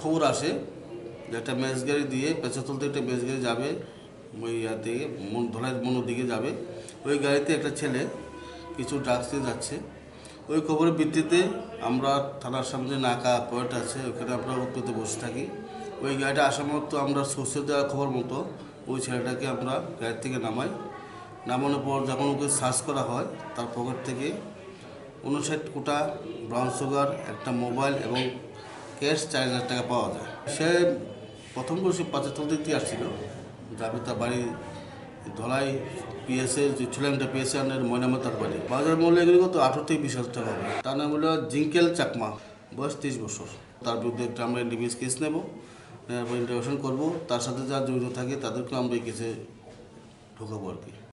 খবর আসে যে একটা ম্যাচ গাড়ি দিয়ে পেঁচাতল থেকে একটা ম্যাচ গাড়ি যাবে ওই ইয়াতে ধলাই মনোর দিকে যাবে। ওই গাড়িতে একটা ছেলে কিছু ড্রাগস নিয়ে যাচ্ছে। ওই খবরের ভিত্তিতে আমরা থানার সামনে নাকা পয়েন্ট আছে, ওখানে আমরা উত্তরতে বসে থাকি। ওই গাড়িটা আসা মতো আমরা সোর্সে দেওয়ার খবর মতো ওই ছেলেটাকে আমরা গাড়ি থেকে নামাই। নামানোর পর যখন ওকে সার্চ করা হয়, তার পকেট থেকে 59 কোটা ব্রাউন সুগার, একটা মোবাইল এবং ক্যাশ 4,000 টাকা পাওয়া যায়। সে প্রথম করে সে পাঁচাতল দিক দিয়ে আসছিল, যাবে তার বাড়ি ধলাই পিএসএ যে ছিল একটা পিএসএ আন্ডার ময়নামা তার বাড়ি। বাজার মূল্য এগুলি কত 18 থেকে 20,000 টাকা হবে। তার নাম হলো জিঙ্কেল চাকমা, বয়স 30 বছর। তার বিরুদ্ধে একটা আমরা এনডিপিএস কেস নেব, ইন্টারভিউশন করবো। তার সাথে যারা জড়িত থাকে তাদেরকে আমরা এই কেসে ঢোকাবো আর কি।